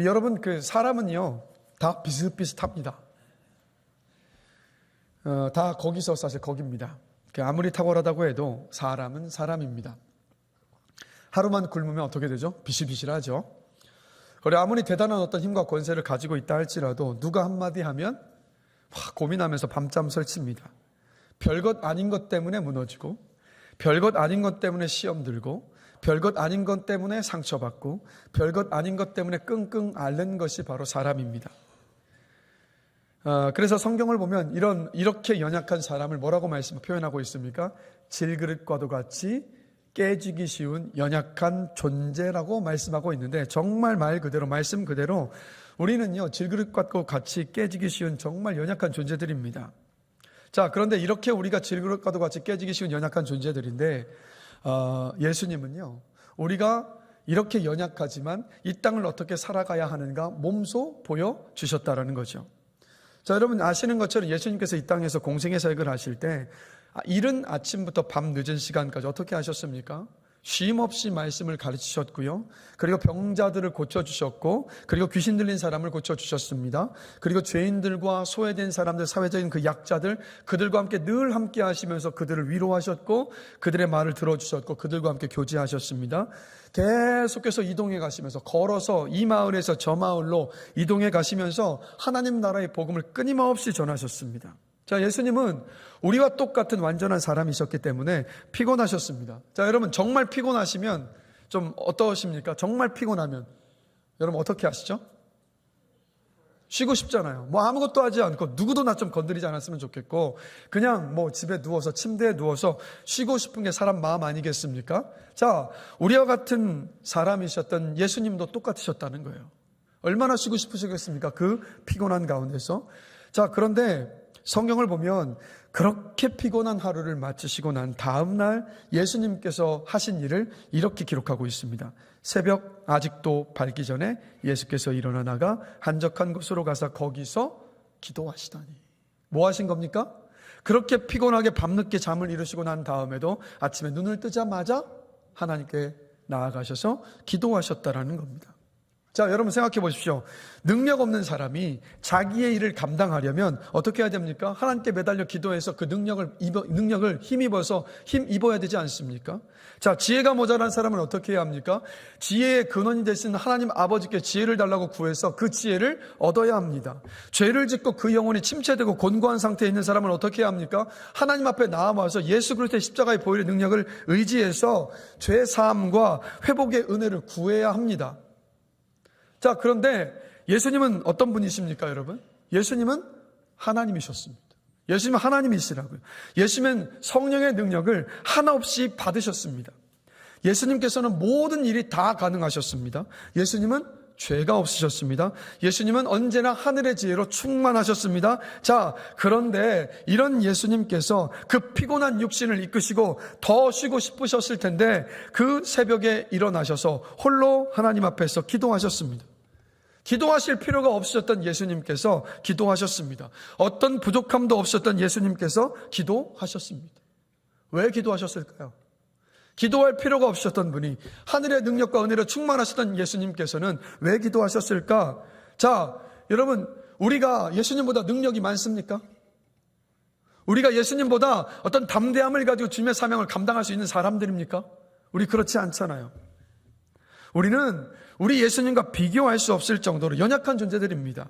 여러분, 사람은요, 다 비슷비슷합니다. 다 거기서 사실 거기입니다. 아무리 탁월하다고 해도 사람은 사람입니다. 하루만 굶으면 어떻게 되죠? 비실비실하죠. 그리고 아무리 대단한 어떤 힘과 권세를 가지고 있다 할지라도 누가 한마디 하면 고민하면서 밤잠 설칩니다. 별것 아닌 것 때문에 무너지고, 별것 아닌 것 때문에 시험 들고, 별것 아닌 것 때문에 상처받고, 별것 아닌 것 때문에 끙끙 앓는 것이 바로 사람입니다. 그래서 성경을 보면 이렇게 연약한 사람을 뭐라고 표현하고 있습니까? 질그릇과도 같이 깨지기 쉬운 연약한 존재라고 말씀하고 있는데, 정말 말씀 그대로 우리는요, 질그릇과도 같이 깨지기 쉬운 정말 연약한 존재들입니다. 자, 그런데 이렇게 우리가 질그릇과도 같이 깨지기 쉬운 연약한 존재들인데, 예수님은요, 우리가 이렇게 연약하지만 이 땅을 어떻게 살아가야 하는가 몸소 보여주셨다라는 거죠. 자, 여러분 아시는 것처럼 예수님께서 이 땅에서 공생의 사역을 하실 때 이른 아침부터 밤 늦은 시간까지 어떻게 하셨습니까? 쉼 없이 말씀을 가르치셨고요. 그리고 병자들을 고쳐주셨고, 그리고 귀신 들린 사람을 고쳐주셨습니다. 그리고 죄인들과 소외된 사람들, 사회적인 그 약자들, 그들과 함께 늘 함께 하시면서 그들을 위로하셨고, 그들의 말을 들어주셨고, 그들과 함께 교제하셨습니다. 계속해서 이동해 가시면서 걸어서 이 마을에서 저 마을로 이동해 가시면서 하나님 나라의 복음을 끊임없이 전하셨습니다. 자, 예수님은 우리와 똑같은 완전한 사람이셨기 때문에 피곤하셨습니다. 자, 여러분 정말 피곤하시면 좀 어떠십니까? 정말 피곤하면 여러분 어떻게 하시죠? 쉬고 싶잖아요. 아무것도 하지 않고 누구도 나 좀 건드리지 않았으면 좋겠고, 그냥 집에 누워서 침대에 누워서 쉬고 싶은 게 사람 마음 아니겠습니까? 자, 우리와 같은 사람이셨던 예수님도 똑같으셨다는 거예요. 얼마나 쉬고 싶으시겠습니까? 그 피곤한 가운데서. 자, 그런데 성경을 보면 그렇게 피곤한 하루를 마치시고 난 다음 날 예수님께서 하신 일을 이렇게 기록하고 있습니다. 새벽 아직도 밝기 전에 예수께서 일어나 나가 한적한 곳으로 가서 거기서 기도하시다니. 뭐 하신 겁니까? 그렇게 피곤하게 밤늦게 잠을 이루시고 난 다음에도 아침에 눈을 뜨자마자 하나님께 나아가셔서 기도하셨다라는 겁니다. 자, 여러분 생각해 보십시오. 능력 없는 사람이 자기의 일을 감당하려면 어떻게 해야 됩니까? 하나님께 매달려 기도해서 그 능력을 힘입어야 되지 않습니까? 자, 지혜가 모자란 사람은 어떻게 해야 합니까? 지혜의 근원이 되신 하나님 아버지께 지혜를 달라고 구해서 그 지혜를 얻어야 합니다. 죄를 짓고 그 영혼이 침체되고 곤고한 상태에 있는 사람은 어떻게 해야 합니까? 하나님 앞에 나와서 예수 그리스도의 십자가의 보혈의 능력을 의지해서 죄 사함과 회복의 은혜를 구해야 합니다. 자, 그런데 예수님은 어떤 분이십니까, 여러분? 예수님은 하나님이셨습니다. 예수님은 하나님이시라고요. 예수님은 성령의 능력을 하나 없이 받으셨습니다. 예수님께서는 모든 일이 다 가능하셨습니다. 예수님은 죄가 없으셨습니다. 예수님은 언제나 하늘의 지혜로 충만하셨습니다. 자, 그런데 이런 예수님께서 그 피곤한 육신을 이끄시고 더 쉬고 싶으셨을 텐데 그 새벽에 일어나셔서 홀로 하나님 앞에서 기도하셨습니다. 기도하실 필요가 없으셨던 예수님께서 기도하셨습니다. 어떤 부족함도 없으셨던 예수님께서 기도하셨습니다. 왜 기도하셨을까요? 기도할 필요가 없으셨던 분이 하늘의 능력과 은혜로 충만하셨던 예수님께서는 왜 기도하셨을까? 자, 여러분, 우리가 예수님보다 능력이 많습니까? 우리가 예수님보다 어떤 담대함을 가지고 주님의 사명을 감당할 수 있는 사람들입니까? 우리 그렇지 않잖아요. 우리는 우리 예수님과 비교할 수 없을 정도로 연약한 존재들입니다.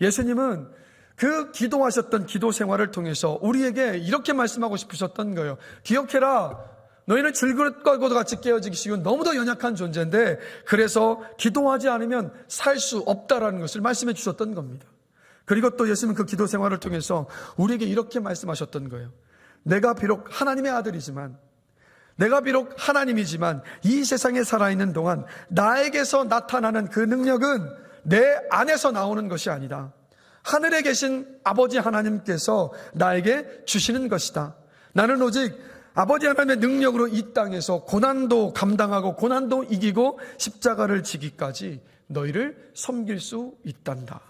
예수님은 그 기도하셨던 기도 생활을 통해서 우리에게 이렇게 말씀하고 싶으셨던 거예요. 기억해라. 너희는 질그릇과 같이 깨어지기 쉬운 너무도 연약한 존재인데 그래서 기도하지 않으면 살 수 없다라는 것을 말씀해 주셨던 겁니다. 그리고 또 예수님은 그 기도 생활을 통해서 우리에게 이렇게 말씀하셨던 거예요. 내가 비록 하나님의 아들이지만, 내가 비록 하나님이지만 이 세상에 살아있는 동안 나에게서 나타나는 그 능력은 내 안에서 나오는 것이 아니다. 하늘에 계신 아버지 하나님께서 나에게 주시는 것이다. 나는 오직 아버지 하나님의 능력으로 이 땅에서 고난도 감당하고 고난도 이기고 십자가를 지기까지 너희를 섬길 수 있단다.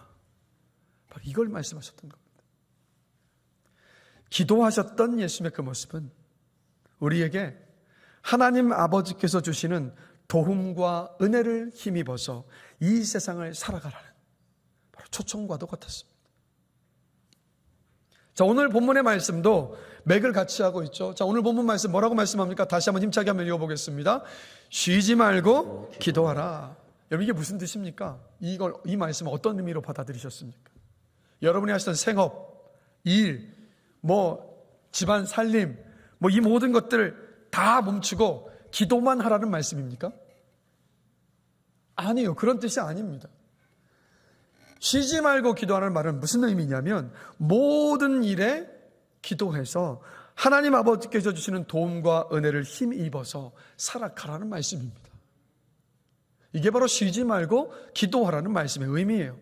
바로 이걸 말씀하셨던 겁니다. 기도하셨던 예수님의 그 모습은 우리에게 하나님 아버지께서 주시는 도움과 은혜를 힘입어서 이 세상을 살아가라는 바로 초청과도 같았습니다. 자, 오늘 본문의 말씀도 맥을 같이 하고 있죠. 자, 오늘 본문 말씀 뭐라고 말씀합니까? 다시 한번 힘차게 한번 읽어보겠습니다. 쉬지 말고 기도하라. 여러분, 이게 무슨 뜻입니까? 이 말씀을 어떤 의미로 받아들이셨습니까? 여러분이 하시던 생업, 일, 집안 살림, 이 모든 것들 다 멈추고 기도만 하라는 말씀입니까? 아니요, 그런 뜻이 아닙니다. 쉬지 말고 기도하는 말은 무슨 의미냐면 모든 일에 기도해서 하나님 아버지께서 주시는 도움과 은혜를 힘입어서 살아가라는 말씀입니다. 이게 바로 쉬지 말고 기도하라는 말씀의 의미예요.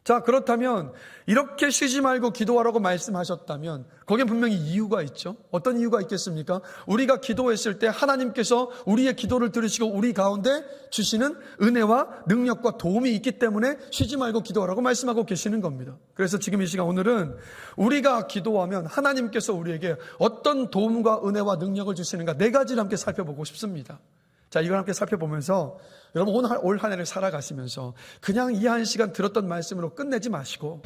자, 그렇다면 이렇게 쉬지 말고 기도하라고 말씀하셨다면 거기에 분명히 이유가 있죠. 어떤 이유가 있겠습니까? 우리가 기도했을 때 하나님께서 우리의 기도를 들으시고 우리 가운데 주시는 은혜와 능력과 도움이 있기 때문에 쉬지 말고 기도하라고 말씀하고 계시는 겁니다. 그래서 지금 이 시간 오늘은 우리가 기도하면 하나님께서 우리에게 어떤 도움과 은혜와 능력을 주시는가 네 가지를 함께 살펴보고 싶습니다. 자, 이걸 함께 살펴보면서 여러분 올 한 해를 살아가시면서 그냥 이 한 시간 들었던 말씀으로 끝내지 마시고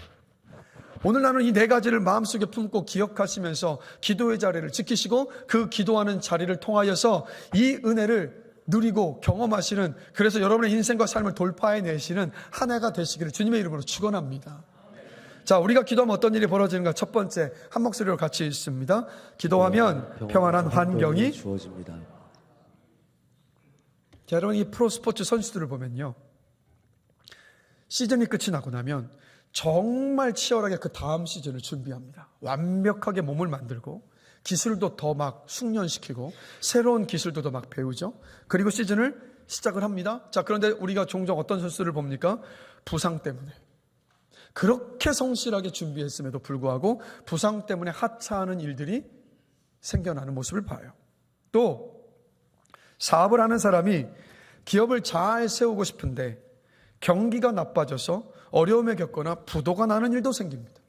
오늘 나는 이 네 가지를 마음속에 품고 기억하시면서 기도의 자리를 지키시고 그 기도하는 자리를 통하여서 이 은혜를 누리고 경험하시는, 그래서 여러분의 인생과 삶을 돌파해내시는 한 해가 되시기를 주님의 이름으로 축원합니다. 자, 우리가 기도하면 어떤 일이 벌어지는가? 첫 번째, 한 목소리로 같이 읽습니다. 기도하면 평안한 환경이 주어집니다. 자, 여러분, 이 프로스포츠 선수들을 보면요, 시즌이 끝이 나고 나면 정말 치열하게 그 다음 시즌을 준비합니다. 완벽하게 몸을 만들고 기술도 더 막 숙련시키고 새로운 기술도 더 막 배우죠. 그리고 시즌을 시작을 합니다. 자, 그런데 우리가 종종 어떤 선수를 봅니까? 부상 때문에 그렇게 성실하게 준비했음에도 불구하고 부상 때문에 하차하는 일들이 생겨나는 모습을 봐요. 또 사업을 하는 사람이 기업을 잘 세우고 싶은데 경기가 나빠져서 어려움에 겪거나 부도가 나는 일도 생깁니다.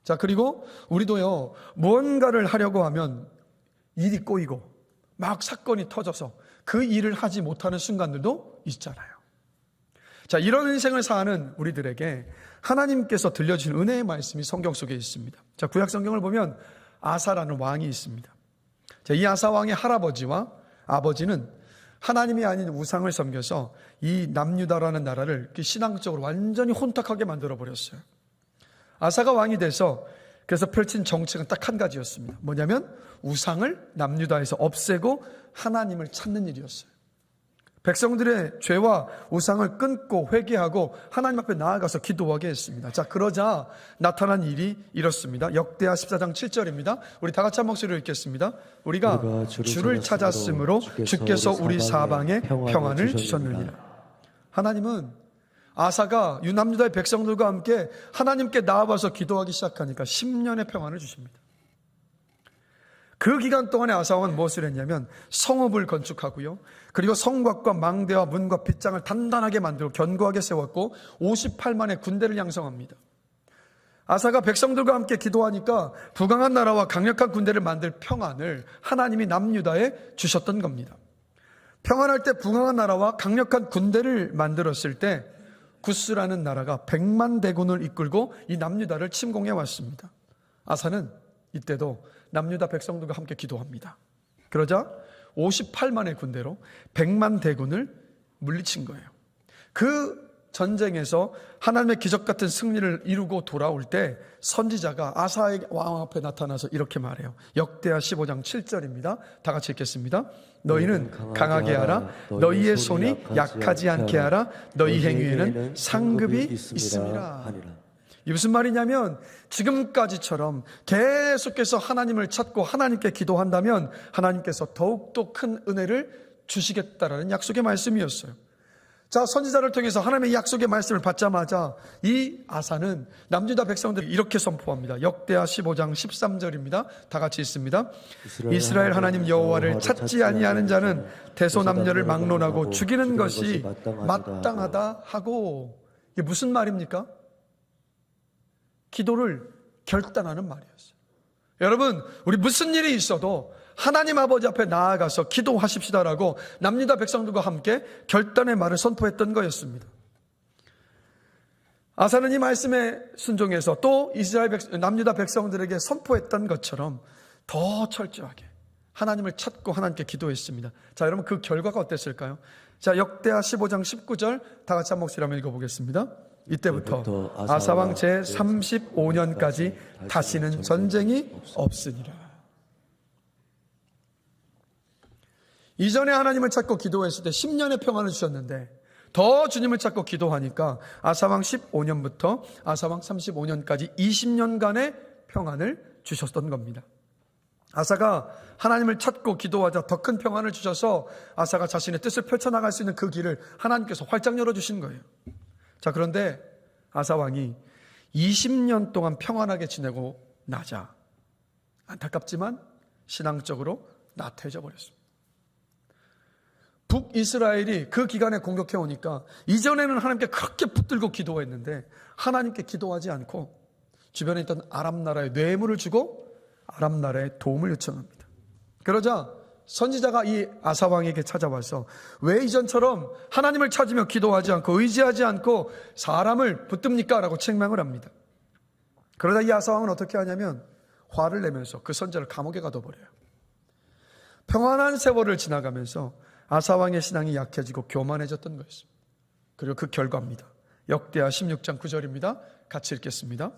자, 그리고 우리도요, 무언가를 하려고 하면 일이 꼬이고 막 사건이 터져서 그 일을 하지 못하는 순간들도 있잖아요. 자, 이런 인생을 사는 우리들에게 하나님께서 들려주신 은혜의 말씀이 성경 속에 있습니다. 자, 구약 성경을 보면 아사라는 왕이 있습니다. 자, 이 아사 왕의 할아버지와 아버지는 하나님이 아닌 우상을 섬겨서 이 남유다라는 나라를 신앙적으로 완전히 혼탁하게 만들어버렸어요. 아사가 왕이 돼서 그래서 펼친 정책은 딱 한 가지였습니다. 뭐냐면 우상을 남유다에서 없애고 하나님을 찾는 일이었어요. 백성들의 죄와 우상을 끊고 회개하고 하나님 앞에 나아가서 기도하게 했습니다. 자, 그러자 나타난 일이 이렇습니다. 역대하 14장 7절입니다. 우리 다 같이 한 목소리로 읽겠습니다. 우리가 주를 찾았으므로 주께서 우리 사방에 평안을 주셨느니라. 하나님은 아사가 남유다의 백성들과 함께 하나님께 나아와서 기도하기 시작하니까 10년의 평안을 주십니다. 그 기간 동안에 아사왕은 무엇을 했냐면 성읍을 건축하고요, 그리고 성곽과 망대와 문과 빗장을 단단하게 만들고 견고하게 세웠고 58만의 군대를 양성합니다. 아사가 백성들과 함께 기도하니까 부강한 나라와 강력한 군대를 만들 평안을 하나님이 남유다에 주셨던 겁니다. 평안할 때 부강한 나라와 강력한 군대를 만들었을 때 구스라는 나라가 100만 대군을 이끌고 이 남유다를 침공해 왔습니다. 아사는 이때도 남유다 백성들과 함께 기도합니다. 그러자 58만의 군대로 100만 대군을 물리친 거예요. 그 전쟁에서 하나님의 기적 같은 승리를 이루고 돌아올 때 선지자가 아사의 왕 앞에 나타나서 이렇게 말해요. 역대하 15장 7절입니다. 다 같이 읽겠습니다. 너희는 강하게 하라. 너희의 손이 약하지 않게 하라. 너희 행위에는 상급이 있음이라. 이 무슨 말이냐면 지금까지처럼 계속해서 하나님을 찾고 하나님께 기도한다면 하나님께서 더욱더 큰 은혜를 주시겠다라는 약속의 말씀이었어요. 자, 선지자를 통해서 하나님의 약속의 말씀을 받자마자 이 아사는 남유다 백성들이 이렇게 선포합니다. 역대하 15장 13절입니다. 다 같이 읽습니다. 이스라엘 하나님 여호와를 찾지 아니하는 자는 대소남녀를 막론하고 죽이는 것이 마땅하다 하고, 이게 무슨 말입니까? 기도를 결단하는 말이었어요. 여러분, 우리 무슨 일이 있어도 하나님 아버지 앞에 나아가서 기도하십시다라고 남유다 백성들과 함께 결단의 말을 선포했던 거였습니다. 아사는 이 말씀에 순종해서 또 남유다 백성들에게 선포했던 것처럼 더 철저하게 하나님을 찾고 하나님께 기도했습니다. 자, 여러분 그 결과가 어땠을까요? 자, 역대하 15장 19절 다 같이 한 목소리 한번 읽어보겠습니다. 이때부터 아사왕 제35년까지 다시는 전쟁이 없으니라. 이전에 하나님을 찾고 기도했을 때 10년의 평안을 주셨는데 더 주님을 찾고 기도하니까 아사왕 15년부터 아사왕 35년까지 20년간의 평안을 주셨던 겁니다. 아사가 하나님을 찾고 기도하자 더 큰 평안을 주셔서 아사가 자신의 뜻을 펼쳐나갈 수 있는 그 길을 하나님께서 활짝 열어주신 거예요. 자, 그런데 아사왕이 20년 동안 평안하게 지내고 나자 안타깝지만 신앙적으로 나태해져 버렸습니다. 북이스라엘이 그 기간에 공격해 오니까 이전에는 하나님께 그렇게 붙들고 기도했는데 하나님께 기도하지 않고 주변에 있던 아람 나라에 뇌물을 주고 아람 나라에 도움을 요청합니다. 그러자 선지자가 이 아사왕에게 찾아와서 왜 이전처럼 하나님을 찾으며 기도하지 않고 의지하지 않고 사람을 붙듭니까? 라고 책망을 합니다. 그러다 이 아사왕은 어떻게 하냐면 화를 내면서 그 선지자를 감옥에 가둬버려요. 평안한 세월을 지나가면서 아사왕의 신앙이 약해지고 교만해졌던 것입니다. 그리고 그 결과입니다. 역대하 16장 9절입니다. 같이 읽겠습니다.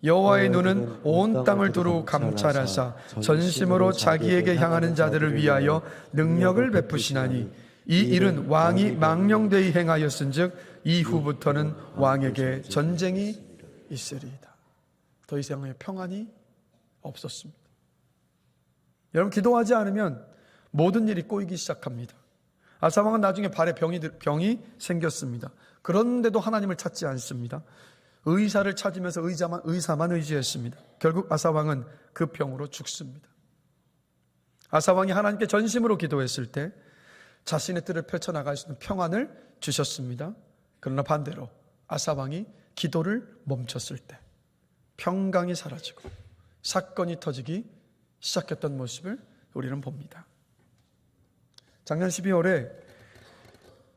여호와의 눈은 온 땅을 두루 감찰하사 전심으로 자기에게 향하는 자들을 위하여 능력을 베푸시나니 이 일은 왕이 망령되이 행하였은즉 이후부터는 왕에게 전쟁이 있으리이다. 더 이상의 평안이 없었습니다. 여러분, 기도하지 않으면 모든 일이 꼬이기 시작합니다. 아사왕은 나중에 발에 병이 생겼습니다. 그런데도 하나님을 찾지 않습니다. 의사를 찾으면서 의사만 의지했습니다. 결국 아사왕은 그 병으로 죽습니다. 아사왕이 하나님께 전심으로 기도했을 때 자신의 뜻을 펼쳐나갈 수 있는 평안을 주셨습니다. 그러나 반대로 아사왕이 기도를 멈췄을 때 평강이 사라지고 사건이 터지기 시작했던 모습을 우리는 봅니다. 작년 12월에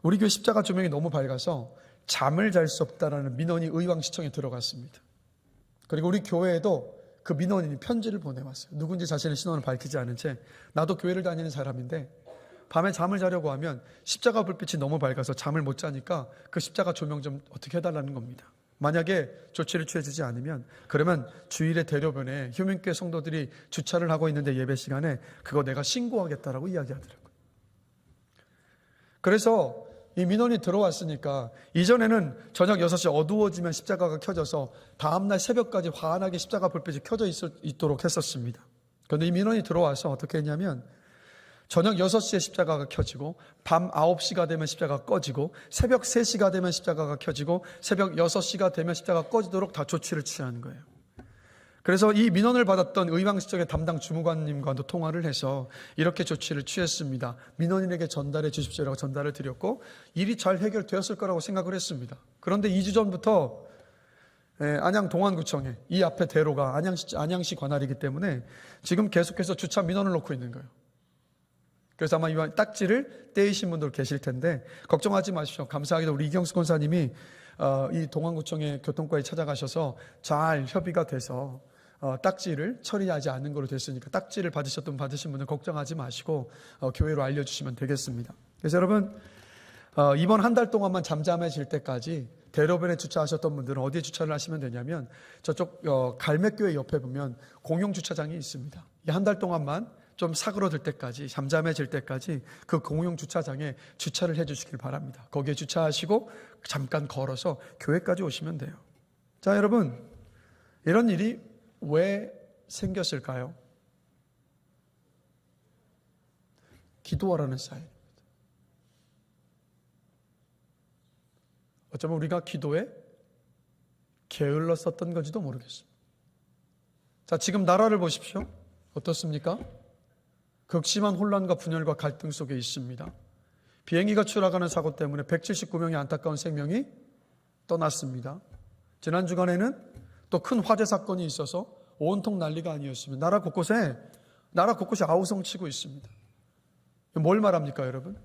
우리 교회 십자가 조명이 너무 밝아서 잠을 잘 수 없다라는 민원이 의왕시청에 들어갔습니다. 그리고 우리 교회에도 그 민원인이 편지를 보내왔어요. 누군지 자신의 신원을 밝히지 않은 채 나도 교회를 다니는 사람인데 밤에 잠을 자려고 하면 십자가 불빛이 너무 밝아서 잠을 못 자니까 그 십자가 조명 좀 어떻게 해달라는 겁니다. 만약에 조치를 취해지지 않으면 그러면 주일에 대로변에 휴민교회 성도들이 주차를 하고 있는데 예배 시간에 그거 내가 신고하겠다라고 이야기하더라고요. 그래서 이 민원이 들어왔으니까 이전에는 저녁 6시 어두워지면 십자가가 켜져서 다음날 새벽까지 환하게 십자가 불빛이 켜져 있도록 했었습니다. 그런데 이 민원이 들어와서 어떻게 했냐면 저녁 6시에 십자가가 켜지고 밤 9시가 되면 십자가가 꺼지고 새벽 3시가 되면 십자가가 켜지고 새벽 6시가 되면 십자가가 꺼지도록 다 조치를 취하는 거예요. 그래서 이 민원을 받았던 의왕시청의 담당 주무관님과도 통화를 해서 이렇게 조치를 취했습니다. 민원인에게 전달해 주십시오라고 전달을 드렸고 일이 잘 해결되었을 거라고 생각을 했습니다. 그런데 2주 전부터 안양 동안구청에 이 앞에 대로가 안양시 관할이기 때문에 지금 계속해서 주차 민원을 놓고 있는 거예요. 그래서 아마 이 딱지를 떼이신 분들 계실 텐데 걱정하지 마십시오. 감사하게도 우리 이경수 권사님이 이 동안구청의 교통과에 찾아가셔서 잘 협의가 돼서 딱지를 처리하지 않는 걸로 됐으니까 딱지를 받으신 분은 걱정하지 마시고 교회로 알려주시면 되겠습니다. 그래서 여러분 이번 한 달 동안만 잠잠해질 때까지 대로변에 주차하셨던 분들은 어디에 주차를 하시면 되냐면 저쪽 갈매교회 옆에 보면 공용주차장이 있습니다. 이 한 달 동안만 좀 사그러들 때까지 잠잠해질 때까지 그 공용 주차장에 주차를 해주시길 바랍니다. 거기에 주차하시고 잠깐 걸어서 교회까지 오시면 돼요. 자, 여러분, 이런 일이 왜 생겼을까요? 기도하라는 사인입니다. 어쩌면 우리가 기도에 게을렀었던 건지도 모르겠습니다. 자, 지금 나라를 보십시오. 어떻습니까? 극심한 혼란과 분열과 갈등 속에 있습니다. 비행기가 추락하는 사고 때문에 179명의 안타까운 생명이 떠났습니다. 지난 주간에는 또 큰 화재 사건이 있어서 온통 난리가 아니었습니다. 나라 곳곳에 나라 곳곳이 아우성치고 있습니다. 뭘 말합니까, 여러분?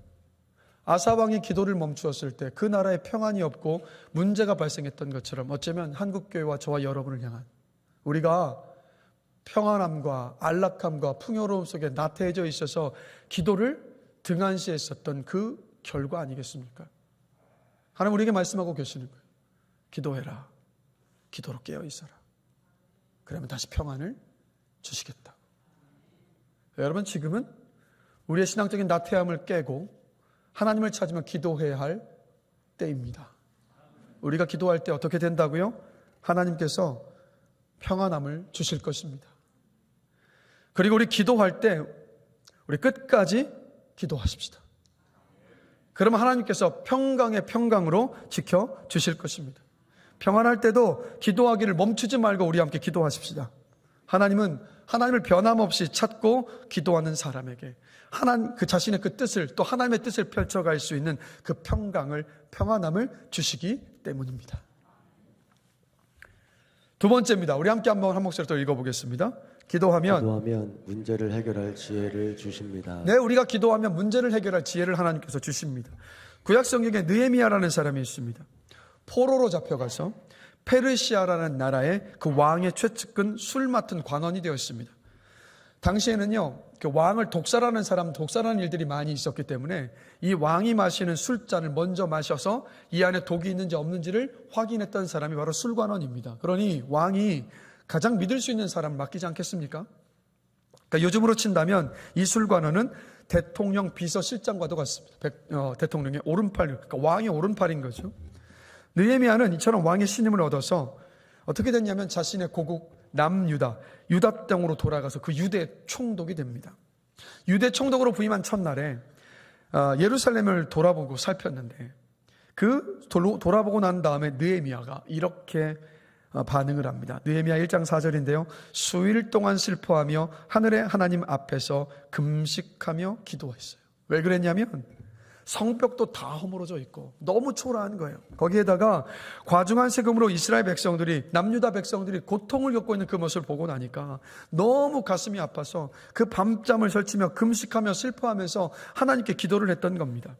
아사왕이 기도를 멈추었을 때 그 나라에 평안이 없고 문제가 발생했던 것처럼 어쩌면 한국교회와 저와 여러분을 향한 우리가 평안함과 안락함과 풍요로움 속에 나태해져 있어서 기도를 등한시했었던 그 결과 아니겠습니까? 하나님 우리에게 말씀하고 계시는 거예요. 기도해라. 기도로 깨어 있어라. 그러면 다시 평안을 주시겠다. 여러분, 지금은 우리의 신앙적인 나태함을 깨고 하나님을 찾으며 기도해야 할 때입니다. 우리가 기도할 때 어떻게 된다고요? 하나님께서 평안함을 주실 것입니다. 그리고 우리 기도할 때 우리 끝까지 기도하십시다. 그러면 하나님께서 평강의 평강으로 지켜주실 것입니다. 평안할 때도 기도하기를 멈추지 말고 우리 함께 기도하십시다. 하나님은 하나님을 변함없이 찾고 기도하는 사람에게 그 자신의 그 뜻을 또 하나님의 뜻을 펼쳐갈 수 있는 그 평안함을 주시기 때문입니다. 두 번째입니다. 우리 함께 한번 한 목소리로 또 읽어보겠습니다. 기도하면 문제를 해결할 지혜를 주십니다. 네, 우리가 기도하면 문제를 해결할 지혜를 하나님께서 주십니다. 구약 성경에 느헤미야라는 사람이 있습니다. 포로로 잡혀가서 페르시아라는 나라의 그 왕의 최측근 술 맡은 관원이 되었습니다. 당시에는요, 그 왕을 독살하는 일들이 많이 있었기 때문에 이 왕이 마시는 술잔을 먼저 마셔서 이 안에 독이 있는지 없는지를 확인했던 사람이 바로 술관원입니다. 그러니 왕이 가장 믿을 수 있는 사람을 맡기지 않겠습니까? 그러니까 요즘으로 친다면 이 술관원은 대통령 비서실장과도 같습니다. 대통령의 오른팔, 그러니까 왕의 오른팔인 거죠. 느헤미야는 이처럼 왕의 신임을 얻어서 어떻게 됐냐면 자신의 고국 남유다, 유다 땅으로 돌아가서 그 유대 총독이 됩니다. 유대 총독으로 부임한 첫날에 예루살렘을 돌아보고 살폈는데 돌아보고 난 다음에 느헤미야가 이렇게 반응을 합니다. 느헤미야 1장 4절인데요. 수일 동안 슬퍼하며 하늘의 하나님 앞에서 금식하며 기도했어요. 왜 그랬냐면 성벽도 다 허물어져 있고 너무 초라한 거예요. 거기에다가 과중한 세금으로 이스라엘 백성들이, 남유다 백성들이 고통을 겪고 있는 그 모습을 보고 나니까 너무 가슴이 아파서 그 밤잠을 설치며 금식하며 슬퍼하면서 하나님께 기도를 했던 겁니다.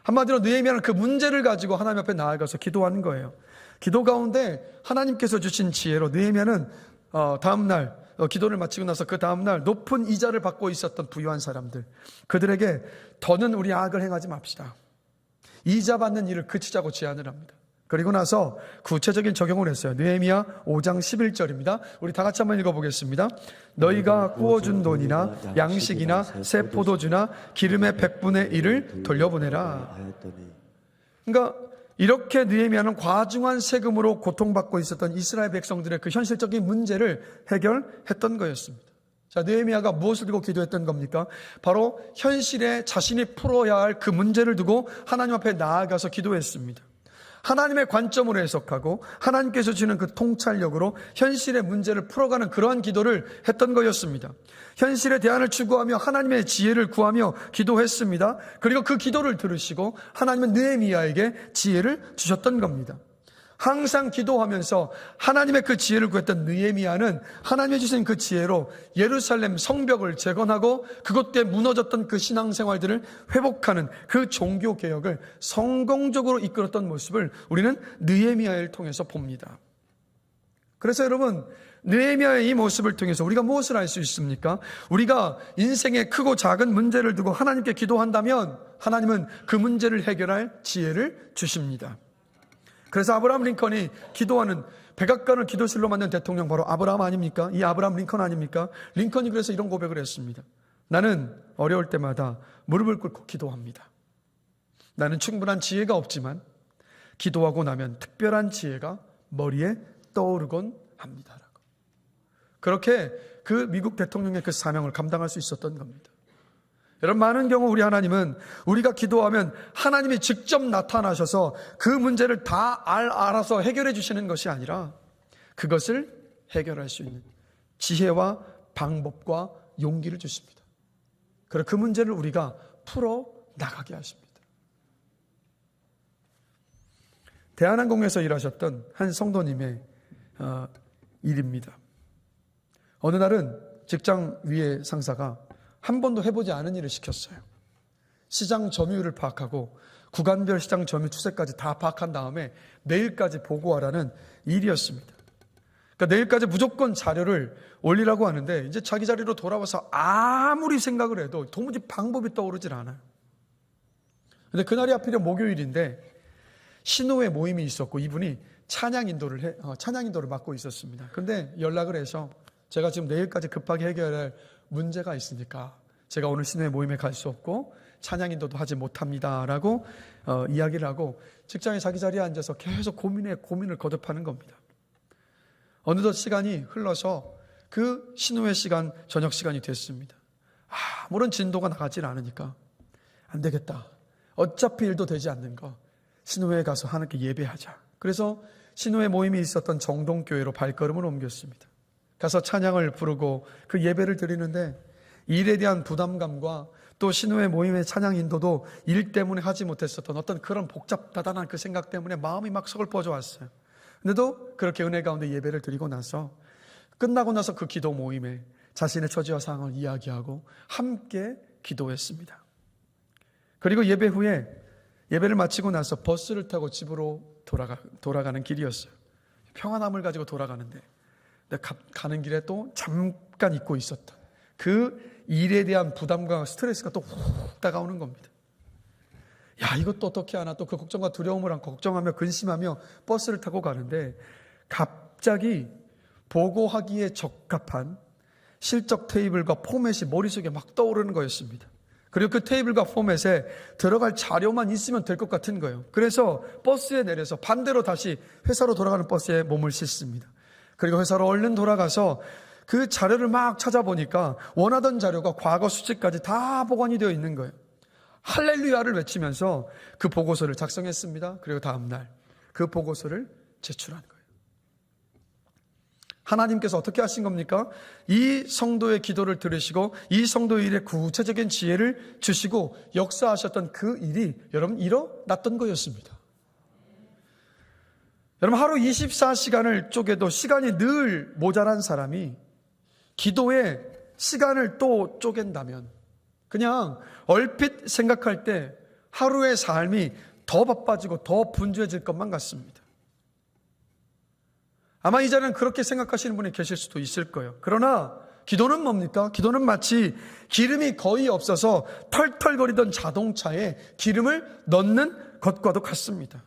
한마디로 느헤미야는 그 문제를 가지고 하나님 앞에 나아가서 기도하는 거예요. 기도 가운데 하나님께서 주신 지혜로 느헤미야는 다음날 기도를 마치고 나서 그 다음날 높은 이자를 받고 있었던 부유한 사람들, 그들에게 더는 우리 악을 행하지 맙시다. 이자 받는 일을 그치자고 제안을 합니다. 그리고 나서 구체적인 적용을 했어요. 느헤미야 5장 11절입니다. 우리 다 같이 한번 읽어보겠습니다. 너희가 구워준 돈이나 양식이나 새 포도주나 기름의 100분의 1을 돌려보내라. 그러니까 이렇게 느헤미야는 과중한 세금으로 고통받고 있었던 이스라엘 백성들의 그 현실적인 문제를 해결했던 거였습니다. 자, 느헤미야가 무엇을 두고 기도했던 겁니까? 바로 현실에 자신이 풀어야 할 그 문제를 두고 하나님 앞에 나아가서 기도했습니다. 하나님의 관점으로 해석하고 하나님께서 주는 그 통찰력으로 현실의 문제를 풀어가는 그러한 기도를 했던 거였습니다. 현실의 대안을 추구하며 하나님의 지혜를 구하며 기도했습니다. 그리고 그 기도를 들으시고 하나님은 느헤미야에게 지혜를 주셨던 겁니다. 항상 기도하면서 하나님의 그 지혜를 구했던 느헤미야는 하나님이 주신 그 지혜로 예루살렘 성벽을 재건하고 그것 때문에 무너졌던 그 신앙생활들을 회복하는 그 종교개혁을 성공적으로 이끌었던 모습을 우리는 느헤미야를 통해서 봅니다. 그래서 여러분, 느헤미야의 이 모습을 통해서 우리가 무엇을 알 수 있습니까? 우리가 인생의 크고 작은 문제를 두고 하나님께 기도한다면 하나님은 그 문제를 해결할 지혜를 주십니다. 그래서 아브라함 링컨이 기도하는 백악관을 기도실로 만든 대통령 바로 아브라함 아닙니까? 이 아브라함 링컨 아닙니까? 링컨이 그래서 이런 고백을 했습니다. 나는 어려울 때마다 무릎을 꿇고 기도합니다. 나는 충분한 지혜가 없지만 기도하고 나면 특별한 지혜가 머리에 떠오르곤 합니다. 그렇게 그 미국 대통령의 그 사명을 감당할 수 있었던 겁니다. 여러분, 많은 경우 우리 하나님은 우리가 기도하면 하나님이 직접 나타나셔서 그 문제를 다 알아서 해결해 주시는 것이 아니라 그것을 해결할 수 있는 지혜와 방법과 용기를 주십니다. 그리고 그 문제를 우리가 풀어 나가게 하십니다. 대한항공에서 일하셨던 한 성도님의 일입니다. 어느 날은 직장 위의 상사가 한 번도 해보지 않은 일을 시켰어요. 시장 점유율을 파악하고 구간별 시장 점유 추세까지 다 파악한 다음에 내일까지 보고하라는 일이었습니다. 그러니까 내일까지 무조건 자료를 올리라고 하는데 이제 자기 자리로 돌아와서 아무리 생각을 해도 도무지 방법이 떠오르질 않아요. 근데 그날이 하필이면 목요일인데 신호회 모임이 있었고 이분이 찬양 인도를 맡고 있었습니다. 근데 연락을 해서 제가 지금 내일까지 급하게 해결해야 할 문제가 있으니까 제가 오늘 신호회 모임에 갈 수 없고 찬양 인도도 하지 못합니다라고 이야기를 하고 직장에 자기 자리에 앉아서 계속 고민을 거듭하는 겁니다. 어느덧 시간이 흘러서 그 신호회 시간, 저녁 시간이 됐습니다. 아무런 진도가 나가질 않으니까 안 되겠다. 어차피 일도 되지 않는 거 신호회에 가서 하나님께 예배하자. 그래서 신호회 모임이 있었던 정동교회로 발걸음을 옮겼습니다. 가서 찬양을 부르고 그 예배를 드리는데 일에 대한 부담감과 또 신호회 모임의 찬양 인도도 일 때문에 하지 못했었던 어떤 그런 복잡다단한 그 생각 때문에 마음이 막 서글퍼져 왔어요. 근데도 그렇게 은혜 가운데 예배를 드리고 나서 끝나고 나서 그 기도 모임에 자신의 처지와 상황을 이야기하고 함께 기도했습니다. 그리고 예배 후에 예배를 마치고 나서 버스를 타고 집으로 돌아가는 길이었어요. 평안함을 가지고 돌아가는데 가는 길에 또 잠깐 잊고 있었던 그 일에 대한 부담과 스트레스가 또 훅 다가오는 겁니다. 야, 이것도 어떻게 하나, 또 그 걱정과 두려움을 안고 걱정하며 근심하며 버스를 타고 가는데 갑자기 보고하기에 적합한 실적 테이블과 포맷이 머릿속에 막 떠오르는 거였습니다. 그리고 그 테이블과 포맷에 들어갈 자료만 있으면 될 것 같은 거예요. 그래서 버스에 내려서 반대로 다시 회사로 돌아가는 버스에 몸을 싣습니다. 그리고 회사로 얼른 돌아가서 그 자료를 막 찾아보니까 원하던 자료가 과거 수치까지 다 보관이 되어 있는 거예요. 할렐루야를 외치면서 그 보고서를 작성했습니다. 그리고 다음날 그 보고서를 제출한 거예요. 하나님께서 어떻게 하신 겁니까? 이 성도의 기도를 들으시고 이 성도의 일에 구체적인 지혜를 주시고 역사하셨던 그 일이 여러분 일어났던 거였습니다. 여러분 하루 24시간을 쪼개도 시간이 늘 모자란 사람이 기도에 시간을 또 쪼갠다면 그냥 얼핏 생각할 때 하루의 삶이 더 바빠지고 더 분주해질 것만 같습니다. 아마 이제는 그렇게 생각하시는 분이 계실 수도 있을 거예요. 그러나 기도는 뭡니까? 기도는 마치 기름이 거의 없어서 털털거리던 자동차에 기름을 넣는 것과도 같습니다.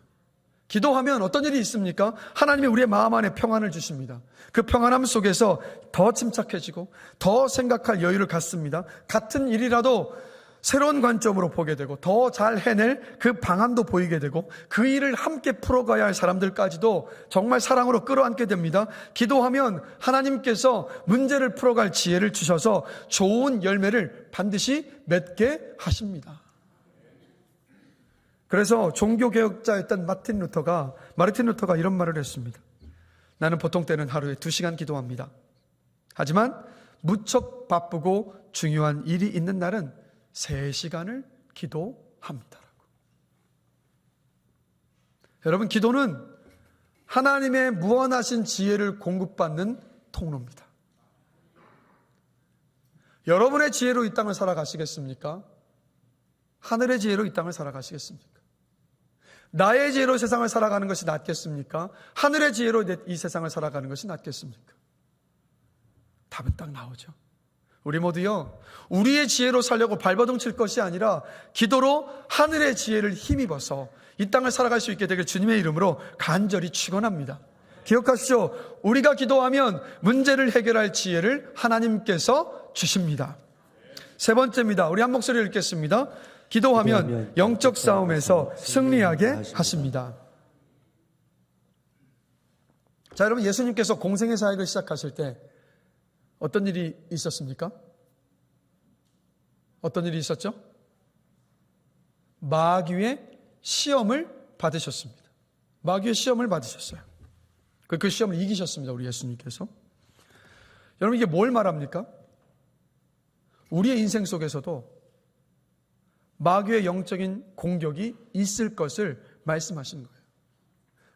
기도하면 어떤 일이 있습니까? 하나님이 우리의 마음 안에 평안을 주십니다. 그 평안함 속에서 더 침착해지고 더 생각할 여유를 갖습니다. 같은 일이라도 새로운 관점으로 보게 되고 더 잘 해낼 그 방안도 보이게 되고 그 일을 함께 풀어가야 할 사람들까지도 정말 사랑으로 끌어안게 됩니다. 기도하면 하나님께서 문제를 풀어갈 지혜를 주셔서 좋은 열매를 반드시 맺게 하십니다. 그래서 종교개혁자였던 마르틴 루터가 이런 말을 했습니다. 나는 보통 때는 하루에 2시간 기도합니다. 하지만 무척 바쁘고 중요한 일이 있는 날은 3시간을 기도합니다. 여러분, 기도는 하나님의 무한하신 지혜를 공급받는 통로입니다. 여러분의 지혜로 이 땅을 살아가시겠습니까? 하늘의 지혜로 이 땅을 살아가시겠습니까? 나의 지혜로 세상을 살아가는 것이 낫겠습니까? 하늘의 지혜로 이 세상을 살아가는 것이 낫겠습니까? 답은 딱 나오죠. 우리 모두요, 우리의 지혜로 살려고 발버둥 칠 것이 아니라 기도로 하늘의 지혜를 힘입어서 이 땅을 살아갈 수 있게 되길 주님의 이름으로 간절히 축원합니다. 기억하십시오. 우리가 기도하면 문제를 해결할 지혜를 하나님께서 주십니다. 세 번째입니다. 우리 한 목소리 읽겠습니다. 기도하면 영적 싸움에서 승리하게 하십니다. 자, 여러분, 예수님께서 공생의 사역을 시작하실 때 어떤 일이 있었습니까? 어떤 일이 있었죠? 마귀의 시험을 받으셨습니다. 마귀의 시험을 받으셨어요. 그 시험을 이기셨습니다. 우리 예수님께서. 여러분, 이게 뭘 말합니까? 우리의 인생 속에서도 마귀의 영적인 공격이 있을 것을 말씀하시는 거예요.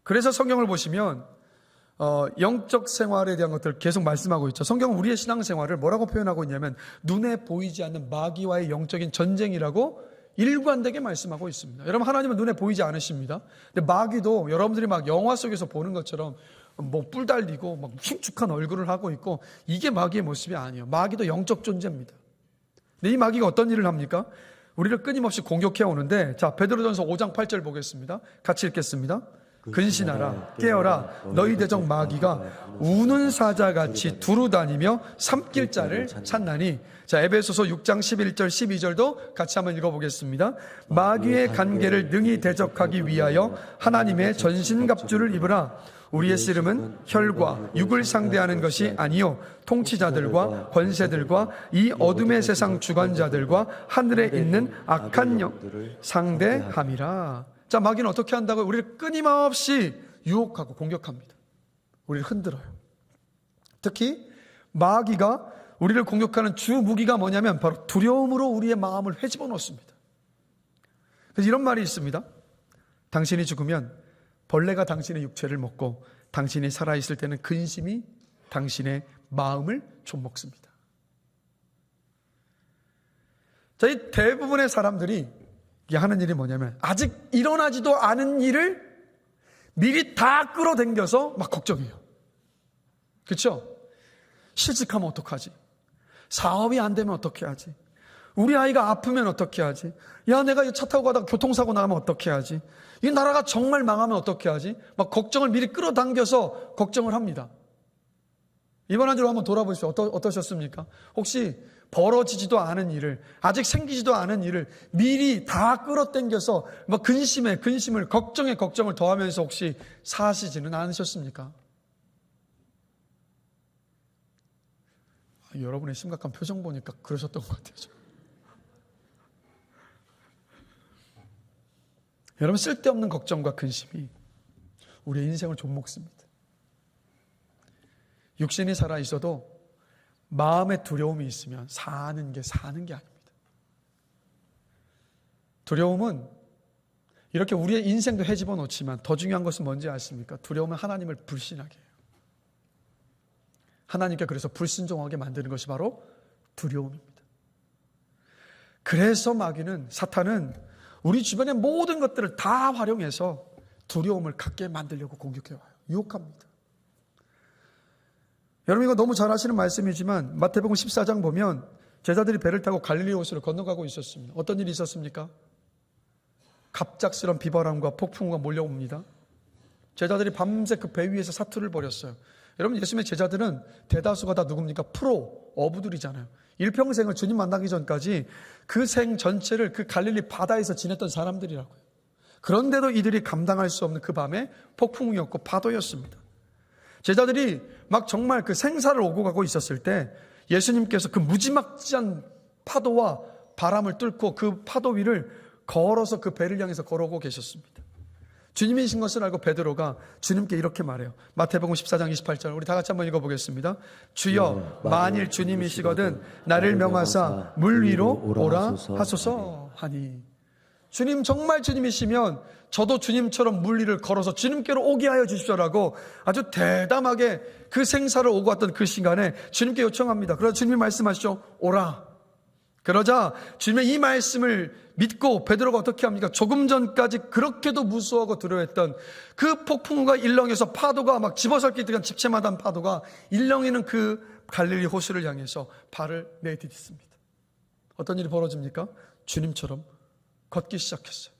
그래서 성경을 보시면 영적 생활에 대한 것들을 계속 말씀하고 있죠. 성경은 우리의 신앙생활을 뭐라고 표현하고 있냐면 눈에 보이지 않는 마귀와의 영적인 전쟁이라고 일관되게 말씀하고 있습니다. 여러분, 하나님은 눈에 보이지 않으십니다. 근데 마귀도 여러분들이 막 영화 속에서 보는 것처럼 뭐 뿔 달리고 막 흉측한 얼굴을 하고 있고, 이게 마귀의 모습이 아니에요. 마귀도 영적 존재입니다. 근데 이 마귀가 어떤 일을 합니까? 우리를 끊임없이 공격해 오는데, 자, 베드로전서 5장 8절 보겠습니다. 같이 읽겠습니다. 근신하라, 깨어라, 너희 대적 마귀가 우는 사자같이 두루 다니며 삼킬 자를 찾나니. 자, 에베소서 6장 11절 12절도 같이 한번 읽어보겠습니다. 마귀의 간계를 능히 대적하기 위하여 하나님의 전신갑주를 입으라. 우리의 씨름은 혈과 육을 상대하는 것이 아니요 통치자들과 권세들과 이 어둠의 세상 주관자들과 하늘에 있는 악한 영들을 상대함이라. 자, 마귀는 어떻게 한다고요? 우리를 끊임없이 유혹하고 공격합니다. 우리를 흔들어요. 특히 마귀가 우리를 공격하는 주 무기가 뭐냐면 바로 두려움으로 우리의 마음을 헤집어 놓습니다. 그래서 이런 말이 있습니다. 당신이 죽으면 벌레가 당신의 육체를 먹고 당신이 살아있을 때는 근심이 당신의 마음을 좀먹습니다. 자, 이 대부분의 사람들이 하는 일이 뭐냐면 아직 일어나지도 않은 일을 미리 다 끌어당겨서 막 걱정해요. 그렇죠? 실직하면 어떡하지? 사업이 안 되면 어떻게 하지? 우리 아이가 아프면 어떻게 하지? 야, 내가 차 타고 가다가 교통사고 나면 어떻게 하지? 이 나라가 정말 망하면 어떻게 하지? 막 걱정을 미리 끌어당겨서 걱정을 합니다. 이번 한 주로 한번 돌아보십시오. 어떠셨습니까? 혹시 벌어지지도 않은 일을, 아직 생기지도 않은 일을 미리 다 끌어당겨서 막 근심을, 걱정을 더하면서 혹시 사시지는 않으셨습니까? 여러분의 심각한 표정 보니까 그러셨던 것 같아요. 여러분, 쓸데없는 걱정과 근심이 우리의 인생을 좀먹습니다. 육신이 살아있어도 마음의 두려움이 있으면 사는 게 아닙니다. 두려움은 이렇게 우리의 인생도 헤집어 놓지만 더 중요한 것은 뭔지 아십니까? 두려움은 하나님을 불신하게 해요. 하나님께 그래서 불순종하게 만드는 것이 바로 두려움입니다. 그래서 마귀는, 사탄은 우리 주변의 모든 것들을 다 활용해서 두려움을 갖게 만들려고 공격해와요. 유혹합니다. 여러분, 이거 너무 잘 아시는 말씀이지만 마태복음 14장 보면 제자들이 배를 타고 갈릴리 호수를 건너가고 있었습니다. 어떤 일이 있었습니까? 갑작스런 비바람과 폭풍우가 몰려옵니다. 제자들이 밤새 그 배 위에서 사투를 벌였어요. 여러분, 예수님의 제자들은 대다수가 다 누굽니까? 프로, 어부들이잖아요. 일평생을 주님 만나기 전까지 그 생 전체를 그 갈릴리 바다에서 지냈던 사람들이라고요. 그런데도 이들이 감당할 수 없는 그 밤에 폭풍이었고 파도였습니다. 제자들이 막 정말 그 생사를 오고 가고 있었을 때 예수님께서 그 무지막지한 파도와 바람을 뚫고 그 파도 위를 걸어서 그 배를 향해서 걸어오고 계셨습니다. 주님이신 것을 알고 베드로가 주님께 이렇게 말해요. 마태복음 14장 28절, 우리 다 같이 한번 읽어보겠습니다. 주여, 만일 주님이시거든 나를 명하사 물 위로 오라 하소서 하니. 주님, 정말 주님이시면 저도 주님처럼 물 위를 걸어서 주님께로 오게 하여 주십시오라고 아주 대담하게 그 생사를 오고 왔던 그 시간에 주님께 요청합니다. 그러자 주님이 말씀하시죠. 오라. 그러자 주님의 이 말씀을 믿고 베드로가 어떻게 합니까? 조금 전까지 그렇게도 무서워하고 두려워했던 그 폭풍우가 일렁여서 파도가 막 집어설기 듯한 집채마다 파도가 일렁이는 그 갈릴리 호수를 향해서 발을 내디뎠습니다. 어떤 일이 벌어집니까? 주님처럼 걷기 시작했어요.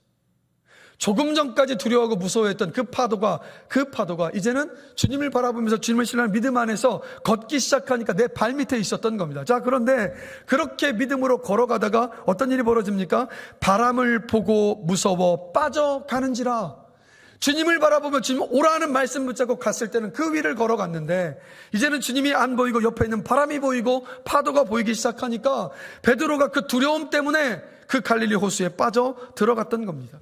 조금 전까지 두려워하고 무서워했던 그 파도가 이제는 주님을 바라보면서 주님을 신뢰하는 믿음 안에서 걷기 시작하니까 내 발밑에 있었던 겁니다. 자, 그런데 그렇게 믿음으로 걸어가다가 어떤 일이 벌어집니까? 바람을 보고 무서워 빠져가는지라. 주님을 바라보며 주님 오라는 말씀 붙잡고 갔을 때는 그 위를 걸어갔는데 이제는 주님이 안 보이고 옆에 있는 바람이 보이고 파도가 보이기 시작하니까 베드로가 그 두려움 때문에 그 갈릴리 호수에 빠져 들어갔던 겁니다.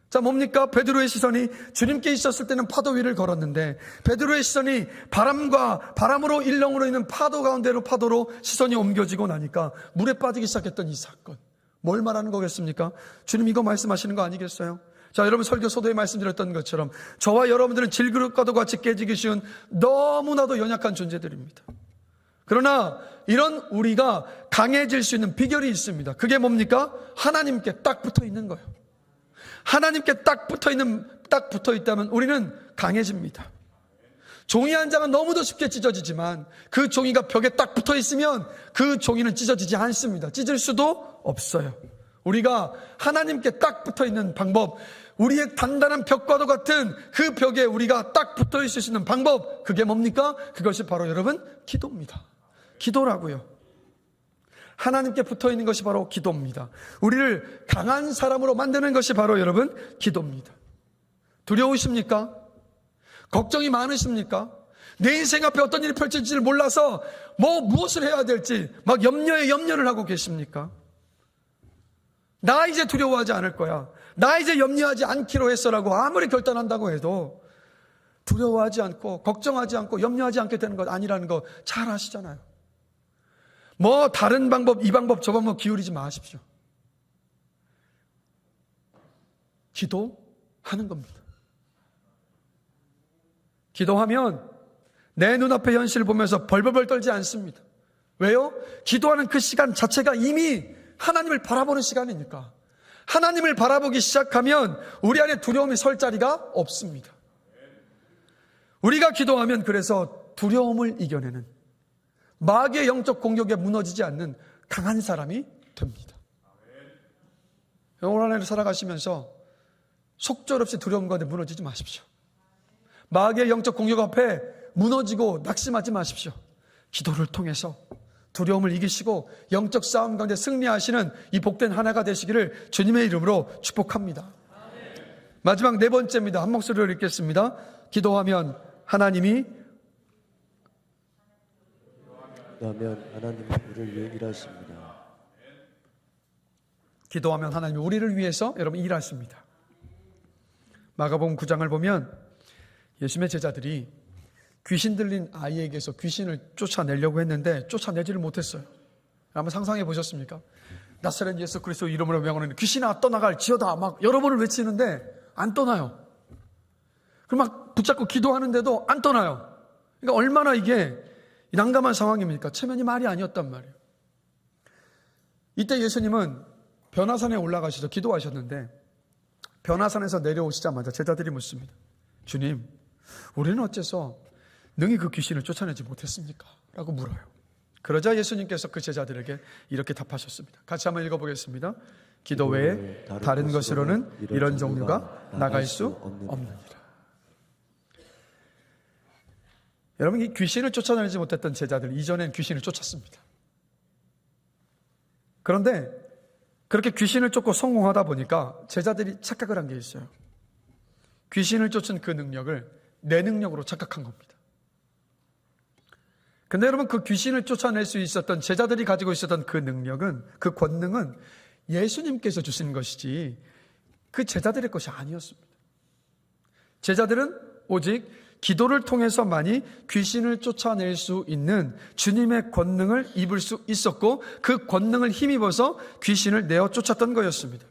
자, 뭡니까? 베드로의 시선이 주님께 있었을 때는 파도 위를 걸었는데 베드로의 시선이 바람으로 일렁으로 있는 파도 가운데로 파도로 시선이 옮겨지고 나니까 물에 빠지기 시작했던 이 사건. 뭘 말하는 거겠습니까? 주님 이거 말씀하시는 거 아니겠어요? 자, 여러분 설교 소도에 말씀드렸던 것처럼 저와 여러분들은 질그릇과도 같이 깨지기 쉬운 너무나도 연약한 존재들입니다. 그러나 이런 우리가 강해질 수 있는 비결이 있습니다. 그게 뭡니까? 하나님께 딱 붙어 있는 거예요. 하나님께 딱 붙어 있다면 우리는 강해집니다. 종이 한 장은 너무도 쉽게 찢어지지만 그 종이가 벽에 딱 붙어 있으면 그 종이는 찢어지지 않습니다. 찢을 수도 없어요. 우리가 하나님께 딱 붙어 있는 방법, 우리의 단단한 벽과도 같은 그 벽에 우리가 딱 붙어 있을 수 있는 방법, 그게 뭡니까? 그것이 바로 여러분 기도입니다. 기도라고요. 하나님께 붙어 있는 것이 바로 기도입니다. 우리를 강한 사람으로 만드는 것이 바로 여러분 기도입니다. 두려우십니까? 걱정이 많으십니까? 내 인생 앞에 어떤 일이 펼쳐질지를 몰라서 무엇을 해야 될지 막 염려를 하고 계십니까? 나 이제 두려워하지 않을 거야, 나 이제 염려하지 않기로 했어라고 아무리 결단한다고 해도 두려워하지 않고 걱정하지 않고 염려하지 않게 되는 것 아니라는 거 잘 아시잖아요. 다른 방법, 이 방법, 저 방법 기울이지 마십시오. 기도하는 겁니다. 기도하면 내 눈앞의 현실을 보면서 벌벌벌 떨지 않습니다. 왜요? 기도하는 그 시간 자체가 이미 하나님을 바라보는 시간이니까. 하나님을 바라보기 시작하면 우리 안에 두려움이 설 자리가 없습니다. 우리가 기도하면 그래서 두려움을 이겨내는, 마귀의 영적 공격에 무너지지 않는 강한 사람이 됩니다. 오늘 안에 살아가시면서 속절없이 두려움 가운데 무너지지 마십시오. 마귀의 영적 공격 앞에 무너지고 낙심하지 마십시오. 기도를 통해서 두려움을 이기시고 영적 싸움 가운데 승리하시는 이 복된 한 해가 되시기를 주님의 이름으로 축복합니다. 마지막 네 번째입니다. 한 목소리로 읽겠습니다. 기도하면 하나님이 우리를 위해 일하십니다. 기도하면 하나님이 우리를 위해서 여러분 일하십니다. 마가복음 9장을 보면 예수님의 제자들이 귀신 들린 아이에게서 귀신을 쫓아내려고 했는데 쫓아내지를 못했어요. 한번 상상해 보셨습니까? 나사렛 예수 그리스도 이름으로 명하는 귀신아 떠나갈 지어다 막 여러 번을 외치는데 안 떠나요. 그럼 막 붙잡고 기도하는데도 안 떠나요. 그러니까 얼마나 이게 난감한 상황입니까? 체면이 말이 아니었단 말이에요. 이때 예수님은 변화산에 올라가셔서 기도하셨는데 변화산에서 내려오시자마자 제자들이 묻습니다. 주님, 우리는 어째서 능히 그 귀신을 쫓아내지 못했습니까? 라고 물어요. 그러자 예수님께서 그 제자들에게 이렇게 답하셨습니다. 같이 한번 읽어보겠습니다. 기도 외에 다른 것으로는 이런 종류가 나갈 수 없느니라. 여러분, 이 귀신을 쫓아내지 못했던 제자들, 이전엔 귀신을 쫓았습니다. 그런데 그렇게 귀신을 쫓고 성공하다 보니까 제자들이 착각을 한 게 있어요. 귀신을 쫓은 그 능력을 내 능력으로 착각한 겁니다. 근데 여러분, 그 귀신을 쫓아낼 수 있었던 제자들이 가지고 있었던 그 능력은, 그 권능은 예수님께서 주신 것이지 그 제자들의 것이 아니었습니다. 제자들은 오직 기도를 통해서만이 귀신을 쫓아낼 수 있는 주님의 권능을 입을 수 있었고 그 권능을 힘입어서 귀신을 내어 쫓았던 거였습니다.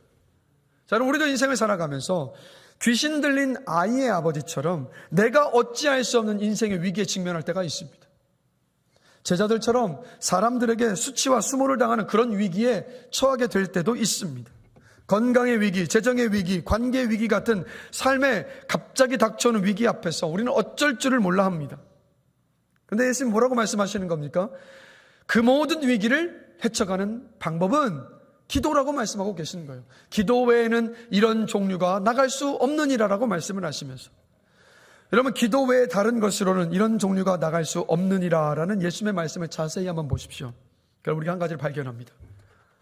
자, 그럼 우리도 인생을 살아가면서 귀신 들린 아이의 아버지처럼 내가 어찌할 수 없는 인생의 위기에 직면할 때가 있습니다. 제자들처럼 사람들에게 수치와 수모를 당하는 그런 위기에 처하게 될 때도 있습니다. 건강의 위기, 재정의 위기, 관계의 위기 같은 삶에 갑자기 닥쳐오는 위기 앞에서 우리는 어쩔 줄을 몰라 합니다. 그런데 예수님 뭐라고 말씀하시는 겁니까? 그 모든 위기를 헤쳐가는 방법은 기도라고 말씀하고 계시는 거예요. 기도 외에는 이런 종류가 나갈 수 없느니라라고 말씀을 하시면서, 여러분, 기도 외에 다른 것으로는 이런 종류가 나갈 수 없느니라라는 예수님의 말씀을 자세히 한번 보십시오. 그럼 우리가 한 가지를 발견합니다.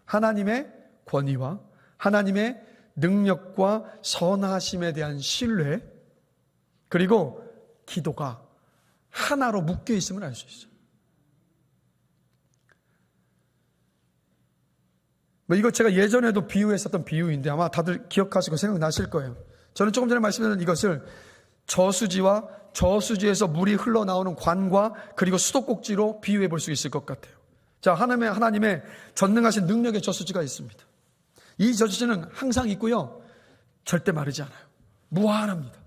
하나님의 권위와 하나님의 능력과 선하심에 대한 신뢰, 그리고 기도가 하나로 묶여 있음을 알 수 있어요. 이거 제가 예전에도 비유했었던 비유인데 아마 다들 기억하시고 생각나실 거예요. 저는 조금 전에 말씀드린 이것을 저수지와 저수지에서 물이 흘러나오는 관과 그리고 수도꼭지로 비유해 볼 수 있을 것 같아요. 자, 하나님의 전능하신 능력의 저수지가 있습니다. 이 저수지는 항상 있고요, 절대 마르지 않아요. 무한합니다.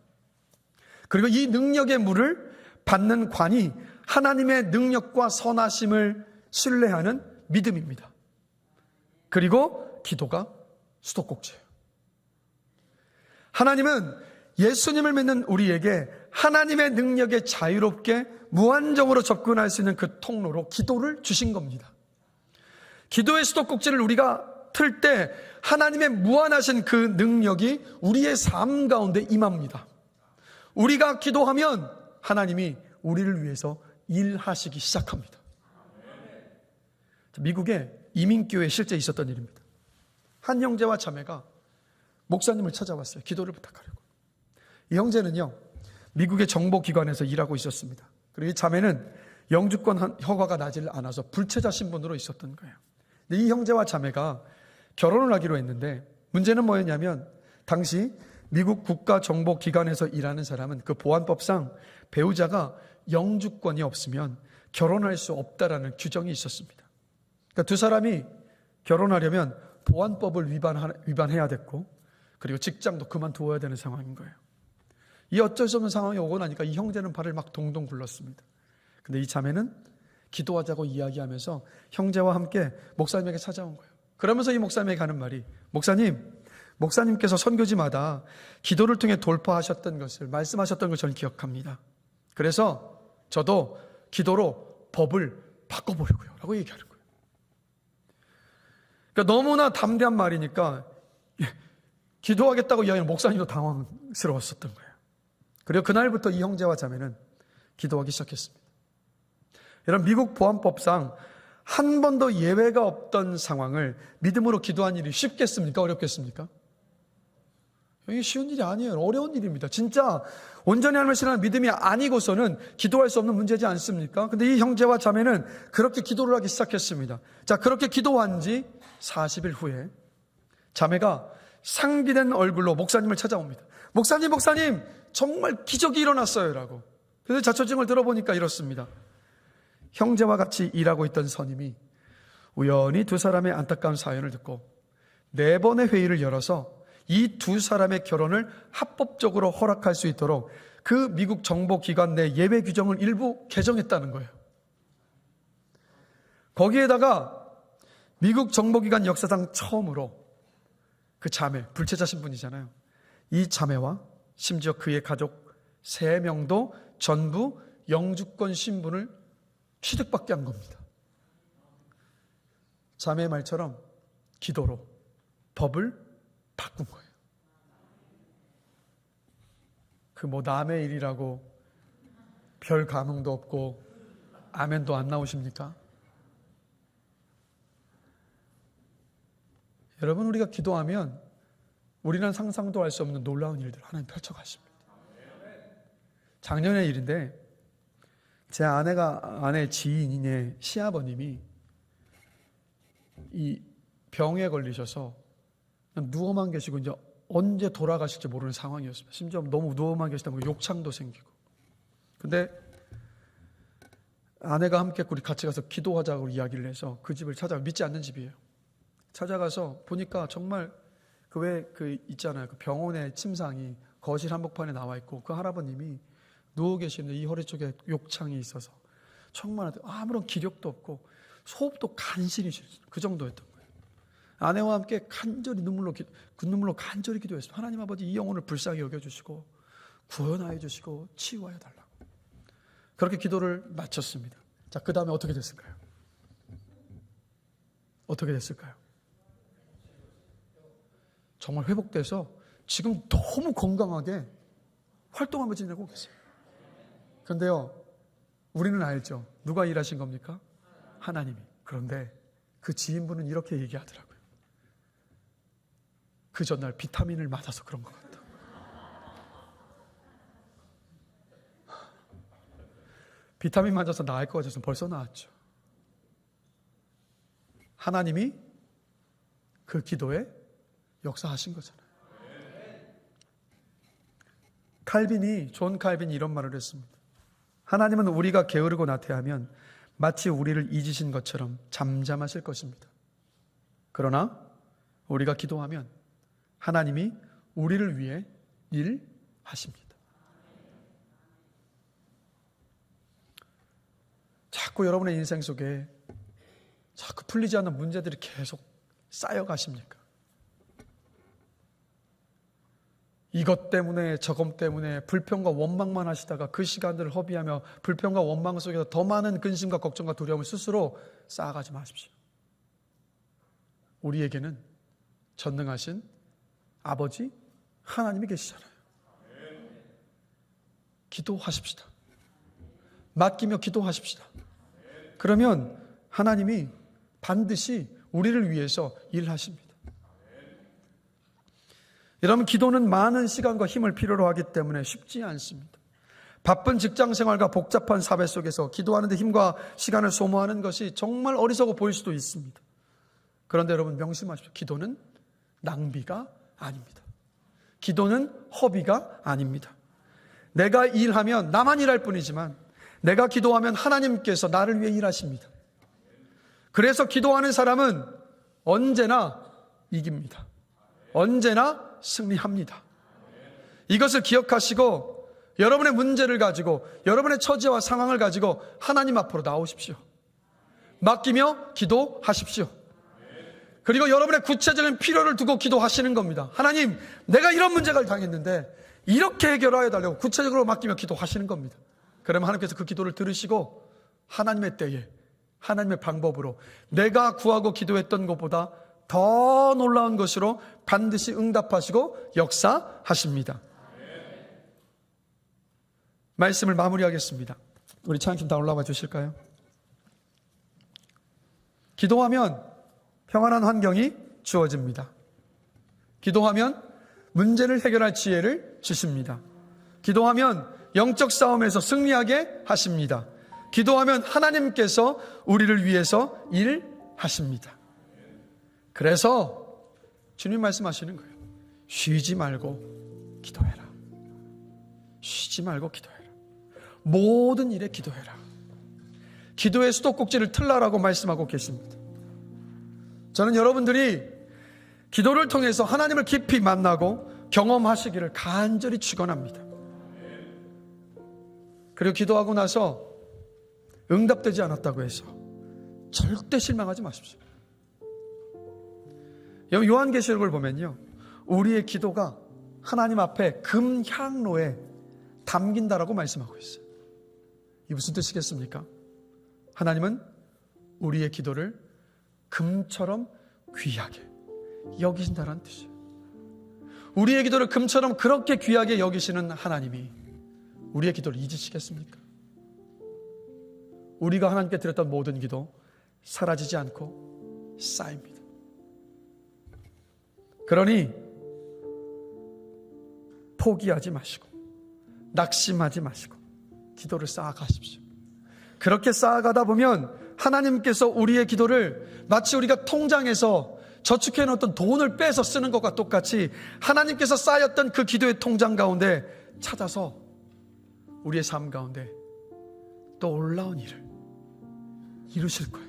그리고 이 능력의 물을 받는 관이 하나님의 능력과 선하심을 신뢰하는 믿음입니다. 그리고 기도가 수도꼭지예요. 하나님은 예수님을 믿는 우리에게 하나님의 능력에 자유롭게 무한정으로 접근할 수 있는 그 통로로 기도를 주신 겁니다. 기도의 수도꼭지를 우리가 틀 때 하나님의 무한하신 그 능력이 우리의 삶 가운데 임합니다. 우리가 기도하면 하나님이 우리를 위해서 일하시기 시작합니다. 미국에 이민교회에 실제 있었던 일입니다. 한 형제와 자매가 목사님을 찾아왔어요. 기도를 부탁하려고. 이 형제는요, 미국의 정보기관에서 일하고 있었습니다. 그리고 이 자매는 영주권 허가가 나질 않아서 불체자 신분으로 있었던 거예요. 근데 이 형제와 자매가 결혼을 하기로 했는데 문제는 뭐였냐면 당시 미국 국가정보기관에서 일하는 사람은 그 보안법상 배우자가 영주권이 없으면 결혼할 수 없다라는 규정이 있었습니다. 그러니까 두 사람이 결혼하려면 보안법을 위반해야 됐고 그리고 직장도 그만두어야 되는 상황인 거예요. 이 어쩔 수 없는 상황이 오고 나니까 이 형제는 발을 막 동동 굴렀습니다. 근데 이 자매는 기도하자고 이야기하면서 형제와 함께 목사님에게 찾아온 거예요. 그러면서 이 목사님에게 하는 말이, 목사님께서 선교지마다 기도를 통해 돌파하셨던 것을 말씀하셨던 걸 저는 기억합니다. 그래서 저도 기도로 법을 바꿔보려고요 라고 얘기하는 거예요. 그러니까 너무나 담대한 말이니까 기도하겠다고 이야기하는 목사님도 당황스러웠었던 거예요. 그리고 그날부터 이 형제와 자매는 기도하기 시작했습니다. 여러분, 미국 보안법상 한 번도 예외가 없던 상황을 믿음으로 기도한 일이 쉽겠습니까? 어렵겠습니까? 이게 쉬운 일이 아니에요. 어려운 일입니다. 진짜 온전히 하나님을 신뢰하는 믿음이 아니고서는 기도할 수 없는 문제지 않습니까? 근데 이 형제와 자매는 그렇게 기도를 하기 시작했습니다. 자, 그렇게 기도한 지 40일 후에 자매가 상기된 얼굴로 목사님을 찾아옵니다. 목사님, 정말 기적이 일어났어요 라고. 그래서 자초증을 들어보니까 이렇습니다. 형제와 같이 일하고 있던 선임이 우연히 두 사람의 안타까운 사연을 듣고 4번의 회의를 열어서 이 두 사람의 결혼을 합법적으로 허락할 수 있도록 그 미국 정보기관 내 예외 규정을 일부 개정했다는 거예요. 거기에다가 미국 정보기관 역사상 처음으로 그 자매, 불체자 신분이잖아요. 이 자매와 심지어 그의 가족 3명도 전부 영주권 신분을 취득받게 한 겁니다. 자매의 말처럼 기도로 법을 바꾼 거예요. 그 남의 일이라고 별 감흥도 없고 아멘도 안 나오십니까? 여러분, 우리가 기도하면 우리는 상상도 할 수 없는 놀라운 일들 하나님 펼쳐가십니다. 작년의 일인데 제 아내 지인의 시아버님이 이 병에 걸리셔서 누워만 계시고 이제 언제 돌아가실지 모르는 상황이었습니다. 심지어 너무 누워만 계시다 보니 욕창도 생기고. 근데 아내가 함께 우리 같이 가서 기도하자고 이야기를 해서 그 집을 믿지 않는 집이에요. 찾아가서 보니까 정말 있잖아요. 그 병원의 침상이 거실 한복판에 나와 있고 그 할아버님이 누워 계시는데 이 허리 쪽에 욕창이 있어서 정말 아무런 기력도 없고 호흡도 간신히 쉬는 그 정도였던 거예요. 아내와 함께 간절히 그 눈물로 간절히 기도했습니다. 하나님 아버지, 이 영혼을 불쌍히 여겨주시고 구원하여 주시고 치유하여 달라고. 그렇게 기도를 마쳤습니다. 자, 그 다음에 어떻게 됐을까요? 정말 회복돼서 지금 너무 건강하게 활동하며 지내고 계세요. 그런데요, 우리는 알죠. 누가 일하신 겁니까? 하나님이. 그런데 그 지인분은 이렇게 얘기하더라고요. 그 전날 비타민을 맞아서 그런 것 같다. 비타민 맞아서 나을 것 같아서 벌써 나았죠. 하나님이 그 기도에 역사하신 거잖아요. 존 칼빈이 이런 말을 했습니다. 하나님은 우리가 게으르고 나태하면 마치 우리를 잊으신 것처럼 잠잠하실 것입니다. 그러나 우리가 기도하면 하나님이 우리를 위해 일하십니다. 자꾸 여러분의 인생 속에 자꾸 풀리지 않는 문제들이 계속 쌓여가십니까? 이것 때문에 저것 때문에 불평과 원망만 하시다가 그 시간들을 허비하며 불평과 원망 속에서 더 많은 근심과 걱정과 두려움을 스스로 쌓아가지 마십시오. 우리에게는 전능하신 아버지 하나님이 계시잖아요. 기도하십시다. 맡기며 기도하십시다. 그러면 하나님이 반드시 우리를 위해서 일하십니다. 여러분, 기도는 많은 시간과 힘을 필요로 하기 때문에 쉽지 않습니다. 바쁜 직장 생활과 복잡한 사회 속에서 기도하는 데 힘과 시간을 소모하는 것이 정말 어리석어 보일 수도 있습니다. 그런데 여러분 명심하십시오. 기도는 낭비가 아닙니다. 기도는 허비가 아닙니다. 내가 일하면 나만 일할 뿐이지만 내가 기도하면 하나님께서 나를 위해 일하십니다. 그래서 기도하는 사람은 언제나 이깁니다. 언제나 승리합니다. 이것을 기억하시고 여러분의 문제를 가지고 여러분의 처지와 상황을 가지고 하나님 앞으로 나오십시오. 맡기며 기도하십시오. 그리고 여러분의 구체적인 필요를 두고 기도하시는 겁니다. 하나님, 내가 이런 문제를 당했는데 이렇게 해결하여 달라고 구체적으로 맡기며 기도하시는 겁니다. 그러면 하나님께서 그 기도를 들으시고 하나님의 때에 하나님의 방법으로 내가 구하고 기도했던 것보다 더 놀라운 것으로 반드시 응답하시고 역사하십니다. 말씀을 마무리하겠습니다. 우리 찬양팀 다 올라와 주실까요? 기도하면 평안한 환경이 주어집니다. 기도하면 문제를 해결할 지혜를 주십니다. 기도하면 영적 싸움에서 승리하게 하십니다. 기도하면 하나님께서 우리를 위해서 일하십니다. 그래서 주님 말씀하시는 거예요. 쉬지 말고 기도해라. 쉬지 말고 기도해라. 모든 일에 기도해라. 기도의 수도꼭지를 틀라라고 말씀하고 계십니다. 저는 여러분들이 기도를 통해서 하나님을 깊이 만나고 경험하시기를 간절히 축원합니다. 그리고 기도하고 나서 응답되지 않았다고 해서 절대 실망하지 마십시오. 요한계시록을 보면요, 우리의 기도가 하나님 앞에 금향로에 담긴다라고 말씀하고 있어요. 이게 무슨 뜻이겠습니까? 하나님은 우리의 기도를 금처럼 귀하게 여기신다는 뜻이에요. 우리의 기도를 금처럼 그렇게 귀하게 여기시는 하나님이 우리의 기도를 잊으시겠습니까? 우리가 하나님께 드렸던 모든 기도 사라지지 않고 쌓입니다. 그러니 포기하지 마시고 낙심하지 마시고 기도를 쌓아가십시오. 그렇게 쌓아가다 보면 하나님께서 우리의 기도를 마치 우리가 통장에서 저축해 놓았던 돈을 빼서 쓰는 것과 똑같이 하나님께서 쌓였던 그 기도의 통장 가운데 찾아서 우리의 삶 가운데 또 올라온 일을 이루실 거예요.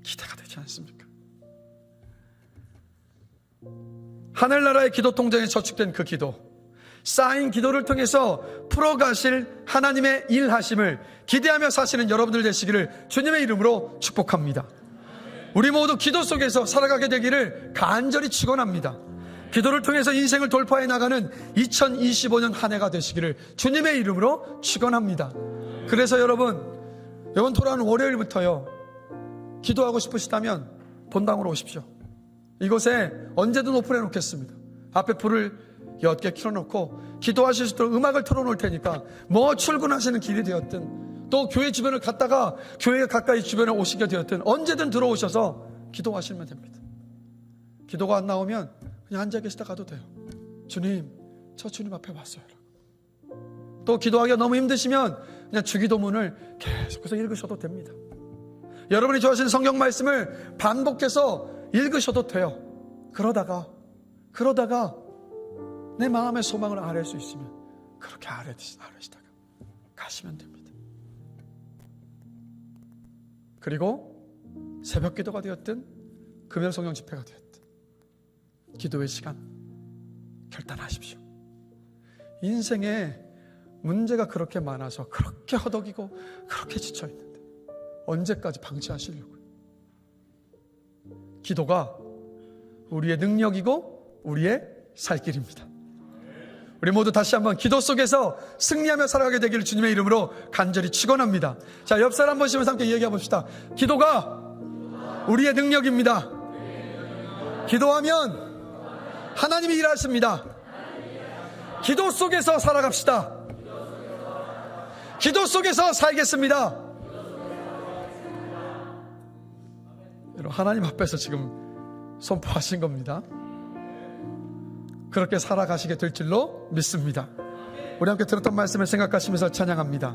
기대가 되지 않습니까? 하늘나라의 기도 통장에 저축된 그 기도, 쌓인 기도를 통해서 풀어가실 하나님의 일하심을 기대하며 사시는 여러분들 되시기를 주님의 이름으로 축복합니다. 우리 모두 기도 속에서 살아가게 되기를 간절히 축원합니다. 기도를 통해서 인생을 돌파해 나가는 2025년 한 해가 되시기를 주님의 이름으로 축원합니다. 그래서 여러분 돌아오는 월요일부터요, 기도하고 싶으시다면 본당으로 오십시오. 이곳에 언제든 오픈해 놓겠습니다. 앞에 불을 10개 켜놓고 기도하실 수 있도록 음악을 틀어놓을 테니까 뭐 출근하시는 길이 되었든 또 교회 주변을 갔다가 교회 가까이 주변에 오시게 되었든 언제든 들어오셔서 기도하시면 됩니다. 기도가 안 나오면 그냥 앉아 계시다 가도 돼요. 주님, 저 주님 앞에 왔어요. 또 기도하기가 너무 힘드시면 그냥 주기도문을 계속해서 읽으셔도 됩니다. 여러분이 좋아하시는 성경 말씀을 반복해서 읽으셔도 돼요. 그러다가 내 마음의 소망을 아뢰 수 있으면 그렇게 아뢰시다가 가시면 됩니다. 그리고 새벽 기도가 되었든 금요 성령 집회가 되었든 기도의 시간 결단하십시오. 인생에 문제가 그렇게 많아서 그렇게 허덕이고 그렇게 지쳐있는데 언제까지 방치하시려고요? 기도가 우리의 능력이고 우리의 살 길입니다. 우리 모두 다시 한번 기도 속에서 승리하며 살아가게 되기를 주님의 이름으로 간절히 축원합니다. 자, 옆 사람 보시면서 함께 얘기해 봅시다. 기도가 우리의 능력입니다. 기도하면 하나님이 일하십니다. 기도 속에서 살아갑시다. 기도 속에서 살겠습니다. 여러분, 하나님 앞에서 지금 선포하신 겁니다. 그렇게 살아가시게 될 줄로 믿습니다. 우리 함께 들었던 말씀을 생각하시면서 찬양합니다.